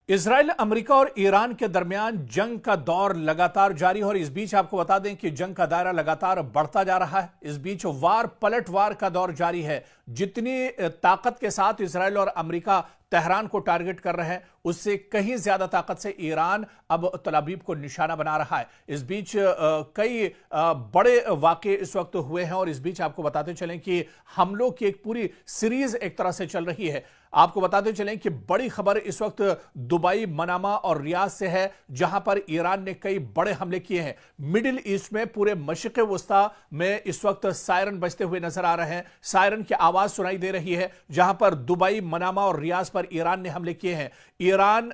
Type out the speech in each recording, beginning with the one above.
Israel, America और Iran के दरमियान जंग का दौर लगातार जारी है और इस बीच आपको बता दें कि जंग का दायरा लगातार बढ़ता जा रहा है। इस बीच वार पलटवार का दौर जारी है। जितनी ताकत के साथ इजराइल और अमेरिका तेहरान को टारगेट कर रहे हैं, उससे कहीं ज्यादा ताकत से ईरान अब तल अवीव को निशाना बना रहा है। इस बीच कई बड़े वाकये इस वक्त हुए हैं और इस बीच आपको बताते चलें कि हमलों की एक पूरी सीरीज एक तरह से चल रही है। आपको बताते चलें कि बड़ी खबर इस वक्त दुबई, मनामा और रियाद से है, जहां पर ईरान ने कई बड़े हमले किए हैं। मिडिल ईस्ट में पूरे मशरिक़ वस्ता में इस वक्त सायरन बजते हुए नजर आ रहे हैं। सायरन की आवाज सुनाई दे रही है, जहां पर दुबई, मनामा और रियाद पर ईरान ने हमले किए हैं। ईरान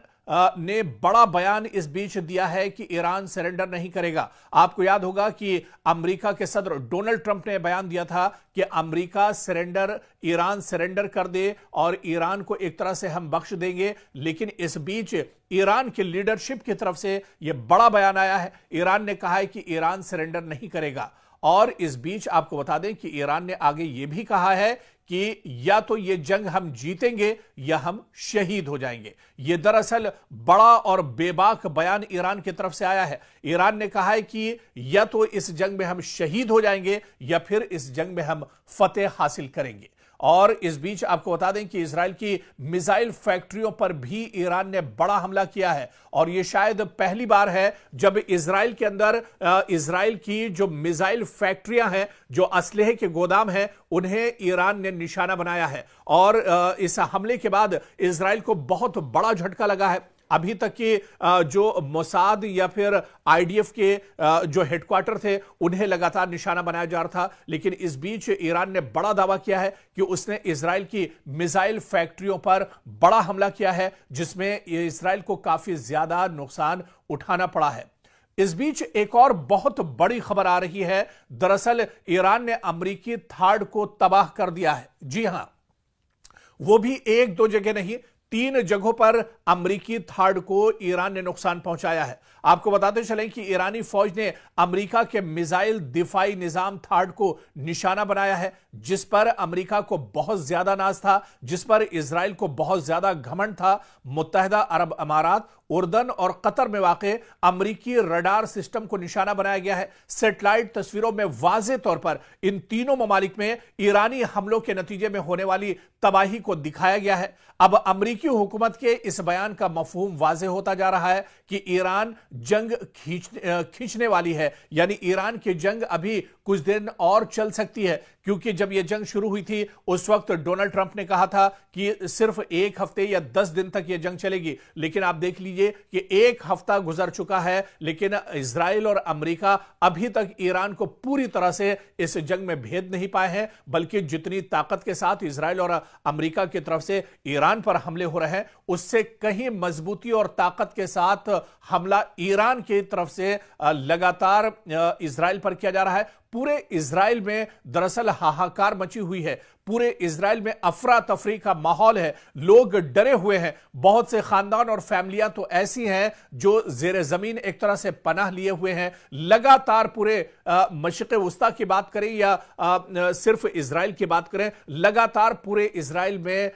ने बड़ा बयान इस बीच दिया है कि ईरान सरेंडर नहीं करेगा। आपको याद होगा कि अमेरिका के सदर डोनाल्ड ट्रंप ने बयान दिया था कि अमेरिका सरेंडर, ईरान सरेंडर कर दे और ईरान को एक तरह से हम बख्श देंगे। लेकिन इस बीच ईरान की लीडरशिप की तरफ से यह बड़ा बयान आया है। ईरान ने कहा है कि ईरान सरेंडर नहीं करेगा। और इस बीच आपको बता दें कि ईरान ने आगे यह भी कहा है कि या तो ये जंग हम जीतेंगे या हम शहीद हो जाएंगे। यह दरअसल बड़ा और बेबाक बयान ईरान की तरफ से आया है। ईरान ने कहा है कि या तो इस जंग में हम शहीद हो जाएंगे या फिर इस जंग में हम फतेह हासिल करेंगे। और इस बीच आपको बता दें कि इजराइल की मिसाइल फैक्ट्रियों पर भी ईरान ने बड़ा हमला किया है और यह शायद पहली बार है जब इजराइल के अंदर इजराइल की जो मिसाइल फैक्ट्रियां हैं, जो असलहे के गोदाम हैं, उन्हें ईरान ने निशाना बनाया है। और इस हमले के बाद इजराइल को बहुत बड़ा झटका लगा है। अभी तक के जो मोसाद या फिर आईडीएफ के जो हेडक्वार्टर थे, उन्हें लगातार निशाना बनाया जा रहा था। लेकिन इस बीच ईरान ने बड़ा दावा किया है कि उसने इजराइल की मिसाइल फैक्ट्रियों पर बड़ा हमला किया है, जिसमें इजराइल को काफी ज्यादा नुकसान उठाना पड़ा है। इस बीच एक और बहुत बड़ी खबर आ रही है। दरअसल ईरान ने अमेरिकी थार्ड को तबाह कर दिया है। जी हां, वो भी एक दो जगह नहीं, 3 जगहों पर अमेरिकी थार्ड को ईरान ने नुकसान पहुंचाया है। आपको बताते चलें कि ईरानी फौज ने अमेरिका के मिसाइल दिफाई निजाम थार्ड को निशाना बनाया है, जिस पर अमेरिका को बहुत ज्यादा नाज था, जिस पर इजराइल को बहुत ज्यादा घमंड था। मुत्तहिदा अरब अमारात, उर्दन और कतर में वाक़ अमेरिकी रडार सिस्टम को निशाना बनाया गया है। सैटेलाइट तस्वीरों में वाज़ेह तौर पर इन तीनों ममालिक में ईरानी हमलों के नतीजे में होने वाली तबाही को दिखाया गया है। अब अमेरिकी हुकूमत के इस बयान का मफहूम वाज़ेह होता जा रहा है कि ईरान जंग खींचने वाली है, यानी ईरान की जंग अभी कुछ दिन और चल सकती है। क्योंकि जब यह जंग शुरू हुई थी, उस वक्त डोनाल्ड ट्रंप ने कहा था कि सिर्फ 1 हफ्ते या 10 दिन तक यह जंग चलेगी। लेकिन आप देख लीजिए कि 1 हफ्ता गुजर चुका है, लेकिन इजराइल और अमेरिका अभी तक ईरान को पूरी तरह से इस जंग में भेद नहीं पाए हैं। बल्कि जितनी ताकत के साथ इजराइल और अमेरिका की तरफ से ईरान पर हमले हो रहे हैं, उससे कहीं मजबूती और ताकत के साथ हमला ईरान की तरफ से लगातार इजराइल पर किया जा रहा है। पूरे इजराइल में दरअसल हाहाकार मची हुई है। पूरे इजराइल में अफरा तफरी का माहौल है। लोग डरे हुए हैं। बहुत से खानदान और फैमिलियां तो ऐसी हैं जो जेर जमीन एक तरह से पनाह लिए हुए हैं। लगातार पूरे मशरिक़ वस्ता की बात करें या सिर्फ इजराइल की बात करें, लगातार पूरे इजराइल में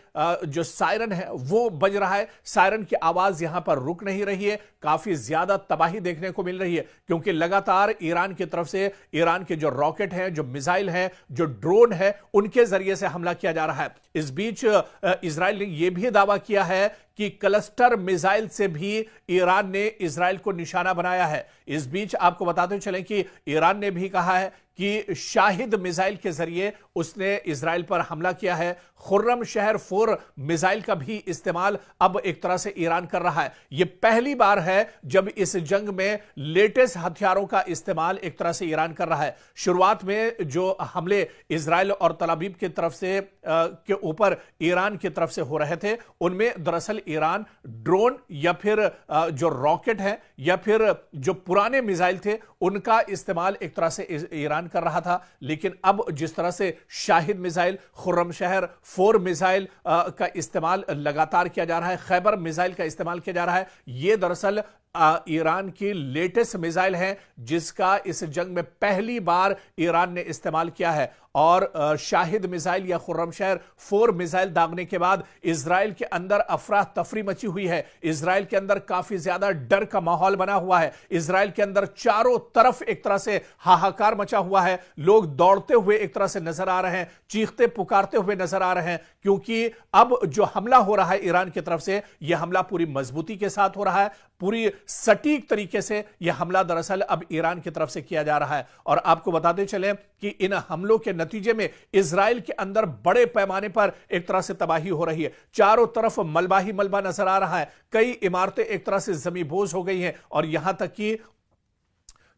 जो सायरन है वो बज रहा है। सायरन की आवाज यहां पर रुक नहीं रही है। काफी ज्यादा तबाही देखने को मिल रही है, क्योंकि लगातार ईरान की तरफ से ईरान के जो रॉकेट हैं, जो मिसाइल हैं, जो ड्रोन है, उनके जरिए से हमला किया जा रहा है। इस बीच इजराइल ने यह भी दावा किया है कि क्लस्टर मिसाइल से भी ईरान ने इजराइल को निशाना बनाया है। इस बीच आपको बताते चलें कि ईरान ने भी कहा है कि शाहिद मिसाइल के जरिए उसने इजराइल पर हमला किया है। खुर्रम शहर 4 मिसाइल का भी इस्तेमाल अब एक तरह से ईरान कर रहा है। यह पहली बार है जब इस जंग में लेटेस्ट हथियारों का इस्तेमाल एक तरह से ईरान कर रहा है। शुरुआत में जो हमले इजराइल और तल अवीव की तरफ से के ऊपर ईरान की तरफ से हो रहे थे, उनमें दरअसल ईरान ड्रोन या फिर जो रॉकेट है या फिर जो पुराने मिसाइल थे, उनका इस्तेमाल एक तरह से ईरान कर रहा था। लेकिन अब जिस तरह से शाहिद मिसाइल, खुर्रम शहर 4 मिसाइल का इस्तेमाल लगातार किया जा रहा है, खैबर मिसाइल का इस्तेमाल किया जा रहा है, यह दरअसल ईरान की लेटेस्ट मिसाइल है जिसका इस जंग में पहली बार ईरान ने इस्तेमाल किया है। और शाहिद मिसाइल या खुर्रमशहर 4 मिसाइल दागने के बाद इजराइल के अंदर अफरा तफरी मची हुई है। इजराइल के अंदर काफी ज्यादा डर का माहौल बना हुआ है। इजराइल के अंदर चारों तरफ एक तरह से हाहाकार मचा हुआ है। लोग दौड़ते हुए एक तरह से नजर आ रहे हैं, चीखते पुकारते हुए नजर आ रहे हैं, क्योंकि अब जो हमला हो रहा है ईरान की तरफ से, यह हमला पूरी मजबूती के साथ हो रहा है, पूरी सटीक तरीके से यह हमला दरअसल अब ईरान की तरफ से किया जा रहा है। और आपको बताते चलें कि इन हमलों के नतीजे में इजराइल के अंदर बड़े पैमाने पर एक तरह से तबाही हो रही है। चारों तरफ मलबा ही मलबा नजर आ रहा है। कई इमारतें एक तरह से जमींबोज हो गई हैं और यहां तक कि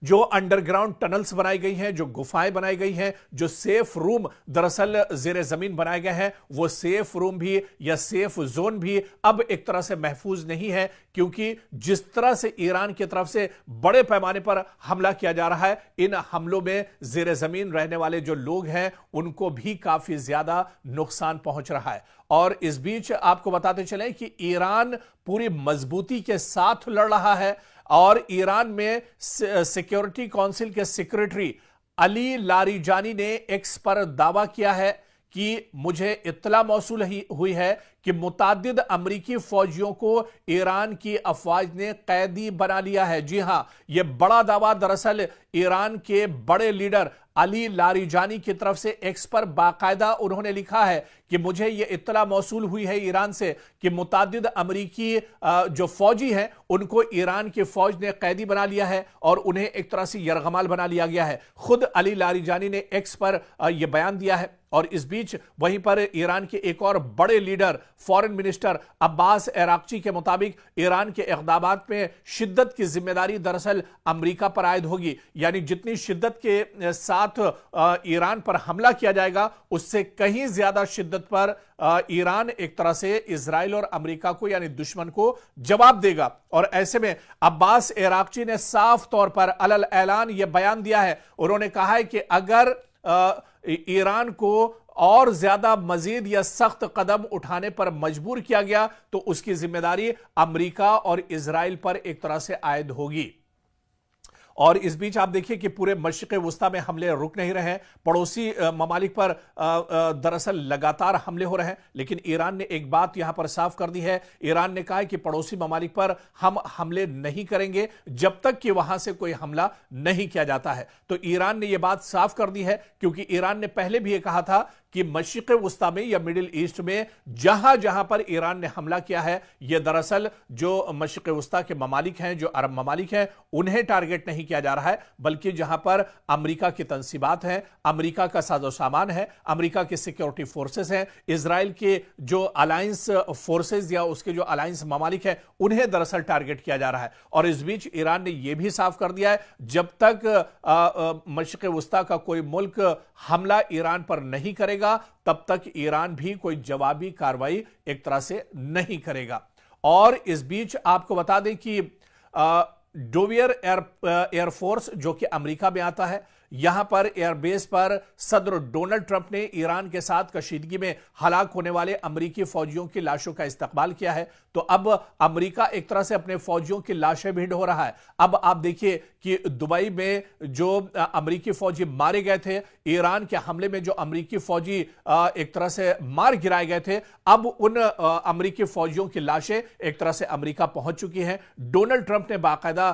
जो अंडरग्राउंड टनल्स बनाई गई हैं, जो गुफाएं बनाई गई हैं, जो सेफ रूम दरअसल जेर जमीन बनाए गए हैं, वो सेफ रूम भी या सेफ जोन भी अब एक तरह से महफूज नहीं है, क्योंकि जिस तरह से ईरान की तरफ से बड़े पैमाने पर हमला किया जा रहा है, इन हमलों में जेर जमीन रहने वाले जो लोग हैं उनको भी काफी ज्यादा नुकसान पहुंच रहा है। और इस बीच आपको बताते चलें कि ईरान पूरी मजबूती के साथ लड़ रहा है और ईरान में सिक्योरिटी काउंसिल के सेक्रेटरी अली लारीजानी ने एक्स पर दावा किया है कि मुझे इत्तला मौसूल हुई है कि मुताद्दिद अमरीकी फौजियों को ईरान की अफवाज ने कैदी बना लिया है। जी हां, यह बड़ा दावा दरअसल ईरान के बड़े लीडर अली लारीजानी की तरफ से एक्स पर बाकायदा उन्होंने लिखा है कि मुझे यह इत्तला मौसूल हुई है ईरान से कि मुताद्दिद अमरीकी जो फौजी हैं उनको ईरान की फौज ने कैदी बना लिया है और उन्हें एक तरह से यरगमाल बना लिया गया है। खुद अली लारीजानी ने एक्स पर यह बयान दिया है। और इस बीच वहीं पर ईरान के एक और बड़े leader foreign minister Abbas Araghchi के मुताबिक ईरान के इक़दामात में शिद्दत की जिम्मेदारी दरअसल अमेरिका पर आयद होगी। यानी जितनी शिद्दत के साथ ईरान पर हमला किया जाएगा, उससे कहीं ज्यादा शिद्दत पर ईरान एक तरह से इजराइल और अमेरिका को यानी दुश्मन को जवाब देगा। और ऐसे में अब्बास अराक्ची ने साफ तौर पर अलल ऐलान यह बयान दिया है। उन्होंने कहा है कि अगर ईरान को और ज्यादा मजीद या सख्त कदम उठाने पर मजबूर किया गया तो उसकी जिम्मेदारी अमेरिका और इजराइल पर एक तरह से आयद होगी। और इस बीच आप देखिए कि पूरे मशरिक़ वुस्ता में हमले रुक नहीं रहे हैं। पड़ोसी ममालिक पर दरअसल लगातार हमले हो रहे हैं, लेकिन ईरान ने एक बात यहां पर साफ कर दी है। ईरान ने कहा है कि पड़ोसी ममालिक पर हम हमले नहीं करेंगे जब तक कि वहां से कोई हमला नहीं किया जाता है। तो ईरान ने यह बात साफ कर दी है, क्योंकि ईरान ने पहले भी यह कहा था कि मशरिक़ वुस्ता में या मिडिल ईस्ट में जहां जहां पर ईरान ने हमला किया है, यह दरअसल जो मशरिक़ वुस्ता के ममालिक हैं, जो अरब ममालिक हैं, उन्हें टारगेट नहीं किया जा रहा है, बल्कि जहां पर अमेरिका की तंसीबात हैं, अमेरिका का साजो सामान है, अमेरिका के सिक्योरिटी फोर्सेस हैं, इजराइल के जो अलायंस फोर्सेस या उसके जो अलायंस ममालिक हैं, उन्हें दरअसल टारगेट किया जा रहा है। और इस बीच ईरान ने यह भी साफ कर दिया है, जब तक मशरिक़ वुस्ता का कोई मुल्क हमला ईरान पर नहीं करेगा तब तक ईरान भी कोई जवाबी कार्रवाई एक तरह से नहीं करेगा। और इस बीच आपको बता दें कि डोवियर एयरफोर्स जो कि अमेरिका में आता है, यहां पर एयरबेस पर सदर डोनाल्ड ट्रंप ने ईरान के साथ कशीदगी में हलाक होने वाले अमेरिकी फौजियों की लाशों का इस्तकबाल किया है। तो अब अमेरिका एक तरह से अपने फौजियों की लाशें भी ढो रहा है। अब आप देखिए कि दुबई में जो अमेरिकी फौजी मारे गए थे, ईरान के हमले में जो अमेरिकी फौजी एक तरह से मार गिराए गए थे, अब उन अमेरिकी फौजियों की लाशें एक तरह से अमेरिका पहुंच चुकी हैं। डोनाल्ड ट्रंप ने बाकायदा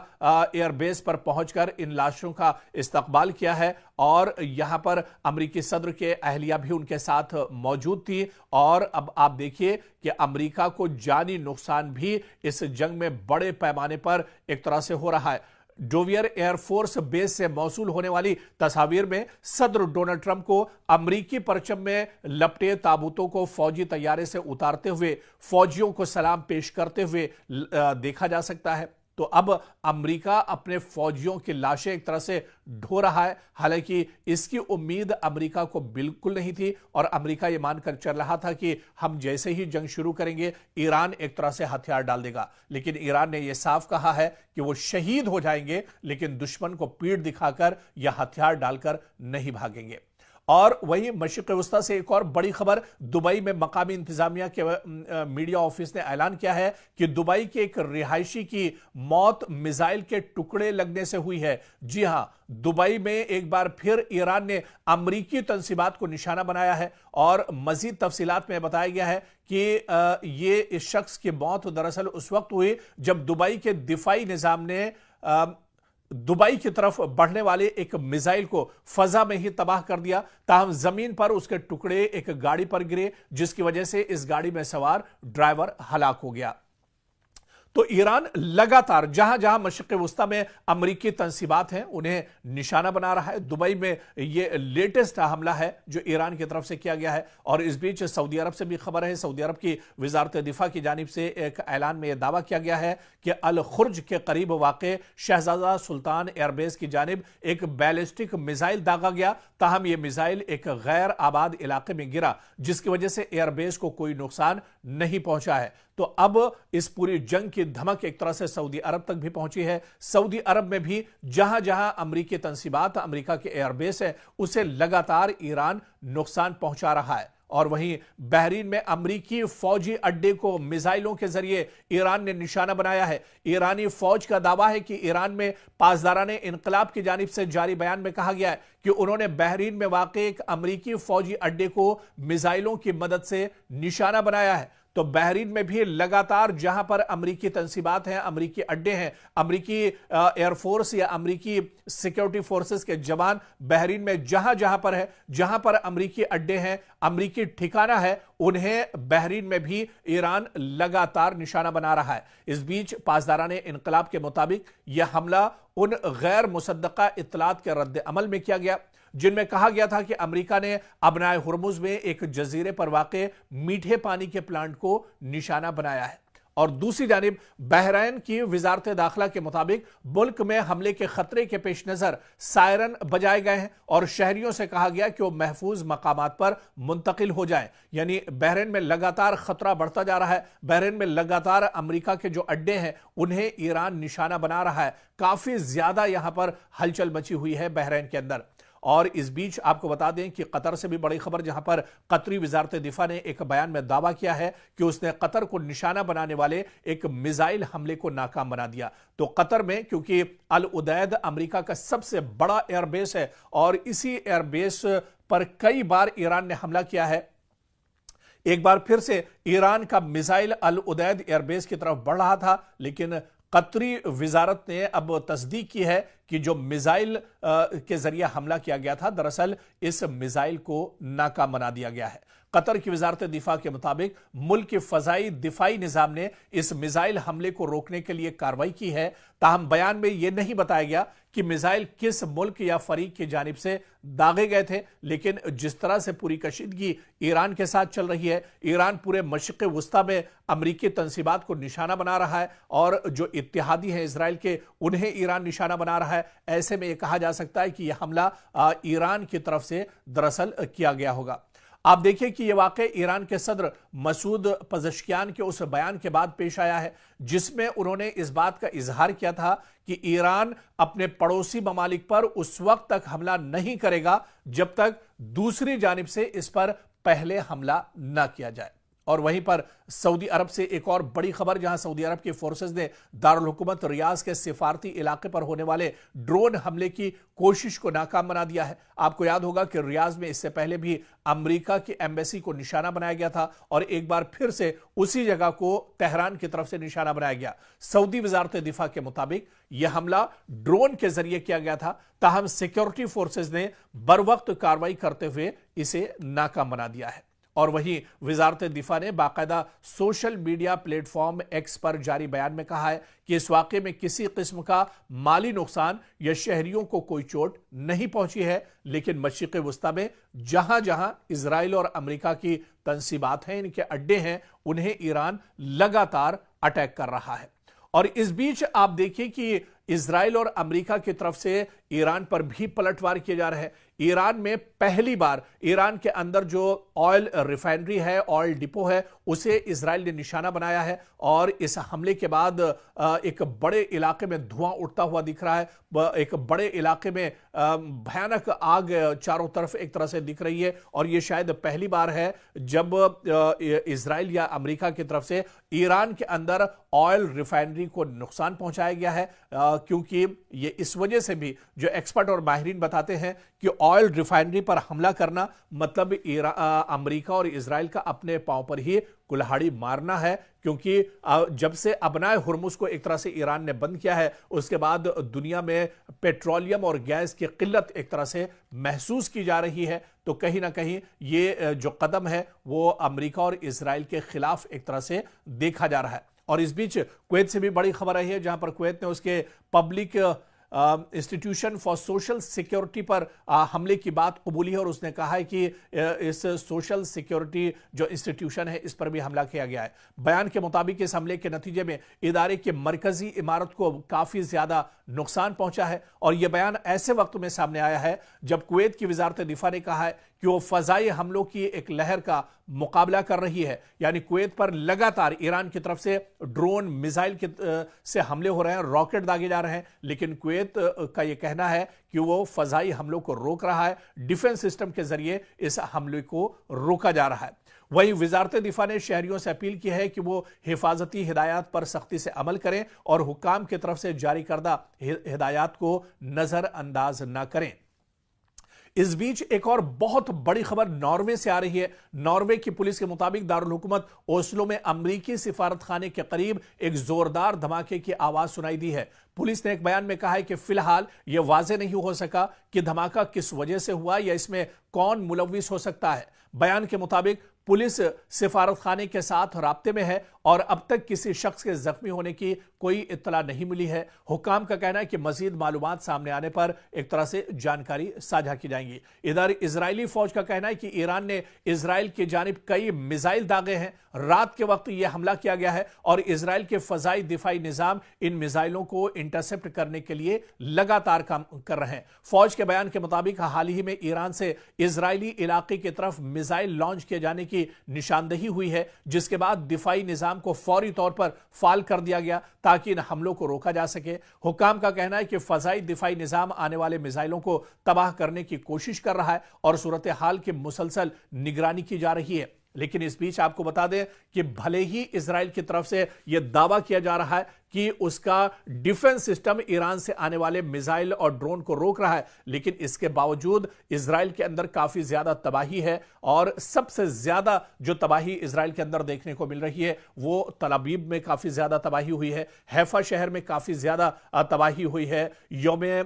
एयरबेस पर पहुंचकर इन लाशों का इस्तकबाल किया है और यहां पर अमेरिकी सदर के अहलिया भी उनके साथ मौजूद थी। और अब आप देखिए कि अमेरिका को जानी नुकसान भी इस जंग में बड़े पैमाने पर एक तरह से हो रहा है। डोवियर एयरफोर्स बेस से मौसूल होने वाली तस्वीर में सदर डोनाल्ड ट्रंप को अमेरिकी परचम में लपटे ताबूतों को फौजी तैयारे से उतारते हुए फौजियों को सलाम पेश करते हुए देखा जा सकता है। तो अब अमेरिका अपने फौजियों की लाशें एक तरह से ढो रहा है। हालांकि इसकी उम्मीद अमेरिका को बिल्कुल नहीं थी और अमेरिका ये मानकर चल रहा था कि हम जैसे ही जंग शुरू करेंगे ईरान एक तरह से हथियार डाल देगा, लेकिन ईरान ने यह साफ कहा है कि वो शहीद हो जाएंगे लेकिन दुश्मन को पीठ दिखाकर या हथियार डालकर नहीं भागेंगे। और वहीं मशरिक़ वस्ता से एक और बड़ी खबर, दुबई में मकामी इंतजामिया के मीडिया ऑफिस ने ऐलान किया है कि दुबई के एक रिहायशी की मौत मिसाइल के टुकड़े लगने से हुई है। जी हां, दुबई में एक बार फिर ईरान ने अमरीकी तंसीबात को निशाना बनाया है और मजीद तफसीलात में बताया गया है कि ये इस शख्स की मौत दरअसल उस वक्त हुई जब दुबई के दिफाई निजाम ने दुबई की तरफ बढ़ने वाले एक मिसाइल को फजा में ही तबाह कर दिया। ताहम जमीन पर उसके टुकड़े एक गाड़ी पर गिरे, जिसकी वजह से इस गाड़ी में सवार ड्राइवर हलाक हो गया। तो ईरान लगातार जहां जहां मशरिक़ वस्ता में अमरीकी तंसीबात हैं उन्हें निशाना बना रहा है। दुबई में यह लेटेस्ट हमला है जो ईरान की तरफ से किया गया है। और इस बीच सऊदी अरब से भी खबर है। सऊदी अरब की वजारत दिफा की जानिब से एक ऐलान में यह दावा किया गया है कि अल खुर्ज के करीब वाक़े शहजादा सुल्तान एयरबेस की जानिब एक बैलिस्टिक मिसाइल दागा गया। ताहम यह मिसाइल एक गैर आबाद इलाके में गिरा, जिसकी वजह से एयरबेस को कोई नुकसान नहीं पहुंचा है। तो अब इस पूरी जंग की धमक एक तरह से सऊदी अरब तक भी पहुंची है। सऊदी अरब में भी जहां जहां अमरीकी तंसीबात, अमरीका के एयरबेस है, उसे लगातार ईरान नुकसान पहुंचा रहा है। और वहीं बहरीन में अमरीकी फौजी अड्डे को मिसाइलों के जरिए ईरान ने निशाना बनाया है। ईरानी फौज का दावा है कि ईरान में पासदाराने इनकलाब की जानिब से जारी बयान में कहा गया है कि उन्होंने बहरीन में वाक़े एक अमरीकी फौजी अड्डे को मिसाइलों की मदद से निशाना बनाया है। तो बहरीन में भी लगातार जहां पर अमरीकी तंसीबात हैं, अमरीकी अड्डे हैं, अमरीकी एयरफोर्स या अमरीकी सिक्योरिटी फोर्सेस के जवान बहरीन में जहां जहां पर है, जहां पर अमरीकी अड्डे हैं, अमरीकी ठिकाना है, उन्हें बहरीन में भी ईरान लगातार निशाना बना रहा है। इस बीच पासदाराने इनकलाब के मुताबिक यह हमला उन गैर मुसद्दका इत्तलात के रद्द अमल में किया गया जिनमें कहा गया था कि अमेरिका ने अबनाए हुर्मुज में एक जजीरे पर वाक़े मीठे पानी के प्लांट को निशाना बनाया है। और दूसरी जानिब बहरीन की वजारत दाखिला के मुताबिक मुल्क में हमले के खतरे के पेश नजर सायरन बजाए गए हैं और शहरियों से कहा गया कि वो महफूज मकामात पर मुंतकिल हो जाएं। यानी बहरीन में लगातार खतरा बढ़ता जा रहा है। बहरीन में लगातार अमेरिका के जो अड्डे हैं उन्हें ईरान निशाना बना रहा है। काफी ज्यादा यहां पर हलचल मची हुई है बहरीन के अंदर। और इस बीच आपको बता दें कि कतर से भी बड़ी खबर, जहां पर कतरी वजारत दिफा ने एक बयान में दावा किया है कि उसने कतर को निशाना बनाने वाले एक मिसाइल हमले को नाकाम बना दिया। तो कतर में, क्योंकि अल उदैद अमेरिका का सबसे बड़ा एयरबेस है और इसी एयरबेस पर कई बार ईरान ने हमला किया है, एक बार फिर से ईरान का मिसाइल अल उदैद एयरबेस की तरफ बढ़ रहा था, लेकिन कतरी वजारत ने अब तस्दीक की है कि जो मिसाइल के जरिए हमला किया गया था, दरअसल इस मिसाइल को नाकाम बना दिया गया है। कतर की वजारत दिफा के मुताबिक मुल्क के फजाई दिफाई निजाम ने इस मिसाइल हमले को रोकने के लिए कार्रवाई की है। ताहम बयान में यह नहीं बताया गया कि मिसाइल किस मुल्क या फरीक की जानिब से दागे गए थे, लेकिन जिस तरह से पूरी कशीदगी ईरान के साथ चल रही है, ईरान पूरे मशरिक़ वस्ता में अमरीकी तंसीबात को निशाना बना रहा है और जो इत्तेहादी हैं इसराइल के, उन्हें ईरान निशाना बना रहा है। ऐसे में यह कहा जा सकता है कि यह हमला ईरान की तरफ से दरअसल किया गया होगा। आप देखिए कि यह वाक़े ईरान के सदर मसूद पज़ेश्कियान के उस बयान के बाद पेश आया है जिसमें उन्होंने इस बात का इजहार किया था कि ईरान अपने पड़ोसी ममालिक पर उस वक्त तक हमला नहीं करेगा जब तक दूसरी जानिब से इस पर पहले हमला न किया जाए। और वहीं पर सऊदी अरब से एक और बड़ी खबर, जहां सऊदी अरब की फोर्सेस ने दारुल हुकूमत रियाज के सिफारती इलाके पर होने वाले ड्रोन हमले की कोशिश को नाकाम बना दिया है। आपको याद होगा कि रियाज में इससे पहले भी अमेरिका की एम्बेसी को निशाना बनाया गया था और एक बार फिर से उसी जगह को तेहरान की तरफ से निशाना बनाया गया। सऊदी वजारत दिफा के मुताबिक यह हमला ड्रोन के जरिए किया गया था, ताहम सिक्योरिटी फोर्सेज ने बर वक्त कार्रवाई करते हुए इसे नाकाम बना दिया है। और वहीं वजारत दिफा ने बाकायदा सोशल मीडिया प्लेटफॉर्म एक्स पर जारी बयान में कहा है कि इस वाक़े में किसी किस्म का माली नुकसान या शहरियों को कोई चोट नहीं पहुंची है, लेकिन मशरिक़ वस्ता में जहां जहां इजराइल और अमेरिका की तंसीबात हैं, इनके अड्डे हैं, उन्हें ईरान लगातार अटैक कर रहा है। और इस बीच आप देखिए कि इजराइल और अमेरिका की तरफ से ईरान पर भी पलटवार किए जा रहे हैं। ईरान में पहली बार ईरान के अंदर जो ऑयल रिफाइनरी है, ऑयल डिपो है, उसे इजराइल ने निशाना बनाया है और इस हमले के बाद एक बड़े इलाके में धुआं उठता हुआ दिख रहा है। एक बड़े इलाके में भयानक आग चारों तरफ एक तरह से दिख रही है और यह शायद पहली बार है जब इजराइल या अमेरिका की तरफ से ईरान के अंदर ऑयल रिफाइनरी को नुकसान पहुंचाया गया है, क्योंकि ये इस वजह से भी जो एक्सपर्ट और माहिरीन बताते हैं कि ऑयल रिफाइनरी पर हमला करना मतलब अमेरिका और इजराइल का अपने पांव पर ही कुल्हाड़ी मारना है, क्योंकि जब से अबनाए हुर्मुज को एक तरह से ईरान ने बंद किया है उसके बाद दुनिया में पेट्रोलियम और गैस की किल्लत एक तरह से महसूस की जा रही है। तो कहीं ना कहीं ये जो कदम है वो अमेरिका और इजराइल के खिलाफ एक तरह से देखा जा रहा है। और इस बीच कुवैत से भी बड़ी खबर आई है, जहां पर कुवैत ने उसके public institution for social security पर हमले की बात कबूली है और उसने कहा है कि इस सोशल सिक्योरिटी जो इंस्टीट्यूशन है इस पर भी हमला किया गया है। बयान के मुताबिक इस हमले के नतीजे में इदारे की मरकजी इमारत को काफी ज्यादा नुकसान पहुंचा है और यह बयान ऐसे वक्त में सामने आया है जब कुवैत की वजारत दिफा ने कहा है कि वो फजाई हमलों की एक लहर का मुकाबला कर रही है। यानी कुवैत पर लगातार ईरान की तरफ से ड्रोन मिसाइल से हमले हो रहे हैं, रॉकेट दागे जा रहे हैं, लेकिन कुवैत का यह कहना है कि वो फजाई हमलों को रोक रहा है, डिफेंस सिस्टम के जरिए इस हमले को रोका जा रहा है। वहीं वजारत दिफा ने शहरियों से अपील की है कि वो हिफाजती हिदायत पर सख्ती से अमल करें और हुक्काम की तरफ से जारी करदा हिदायत को नजरअंदाज न करें। इस बीच एक और बहुत बड़ी खबर नॉर्वे से आ रही है। नॉर्वे की पुलिस के मुताबिक दारुल हुकूमत ओस्लो में अमरीकी सिफारत खाने के करीब एक जोरदार धमाके की आवाज सुनाई दी है। पुलिस ने एक बयान में कहा है कि फिलहाल यह वाजे नहीं हो सका कि धमाका किस वजह से हुआ या इसमें कौन मुलविस हो सकता है। बयान के मुताबिक पुलिस सिफारत खाने के साथ राब्ते में है और अब तक किसी शख्स के जख्मी होने की कोई इत्तला नहीं मिली है। हुक्काम का कहना है कि मजीद मालूमात सामने आने पर एक तरह से जानकारी साझा की जाएंगी। इधर इजरायली फौज का कहना है कि ईरान ने इजराइल की जानिब कई मिसाइल दागे हैं। रात के वक्त यह हमला किया गया है और इजराइल के फजाई दिफाई निजाम इन मिसाइलों को इंटरसेप्ट करने के लिए लगातार काम कर रहे हैं। फौज के बयान के मुताबिक हाल ही में ईरान से इजरायली इलाके की तरफ मिसाइल लॉन्च किए जाने की निशानदेही हुई है, जिसके बाद दिफाई निजाम को फौरी तौर पर फाल कर दिया गया ताकि इन हमलों को रोका जा सके। हुक्काम का कहना है कि फजाई दिफाई निजाम आने वाले मिसाइलों को तबाह करने की कोशिश कर रहा है और सूरत हाल की मुसलसल निगरानी की जा रही है। लेकिन इस बीच आपको बता दें कि भले ही इजराइल की तरफ से यह दावा किया जा रहा है कि उसका डिफेंस सिस्टम ईरान से आने वाले मिसाइल और ड्रोन को रोक रहा है, लेकिन इसके बावजूद इजराइल के अंदर काफी ज्यादा तबाही है और सबसे ज्यादा जो तबाही इजराइल के अंदर देखने को मिल रही है वो तल अबीब में काफी ज्यादा तबाही हुई है, हैफा शहर में काफी ज्यादा तबाही हुई है, यौमे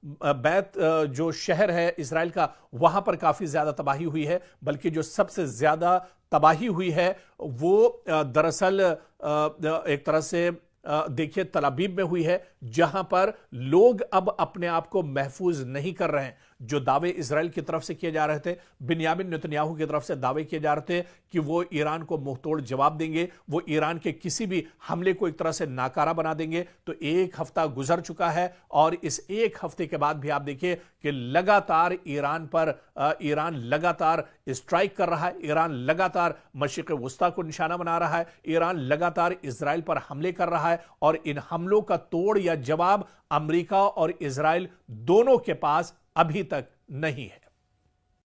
बैत जो शहर है इजराइल का वहां पर काफी ज्यादा तबाही हुई है। बल्कि जो सबसे ज्यादा तबाही हुई है वो दरअसल एक तरह से देखिए तल अबीब में हुई है, जहां पर लोग अब अपने आप को महफूज नहीं कर रहे हैं। जो दावे इजराइल की तरफ से किए जा रहे थे, बिन्यामिन नेतन्याहू की तरफ से दावे किए जा रहे थे कि वो ईरान को मुंहतोड़ जवाब देंगे, वो ईरान के किसी भी हमले को एक तरह से नाकारा बना देंगे, तो एक हफ्ता गुजर चुका है और इस एक हफ्ते के बाद भी आप देखिए कि लगातार ईरान लगातार स्ट्राइक कर रहा है, ईरान लगातार मशरिक़ वुस्ता को निशाना बना रहा है, ईरान लगातार इजराइल पर हमले कर रहा है और इन हमलों का तोड़ या जवाब अमेरिका और इजराइल दोनों के पास अभी तक नहीं है।